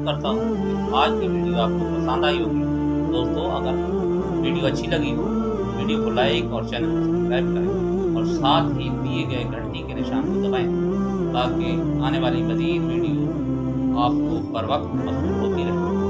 करता हूँ कि आज की वीडियो आपको पसंद आई होगी। दोस्तों, अगर वीडियो अच्छी लगी हो तो वीडियो को लाइक और चैनल को सब्सक्राइब करें और साथ ही दिए गए घंटी के निशान को दबाएं ताकि आने वाली मज़ीद वीडियो आपको बर वक्त मौसूल होती रहे।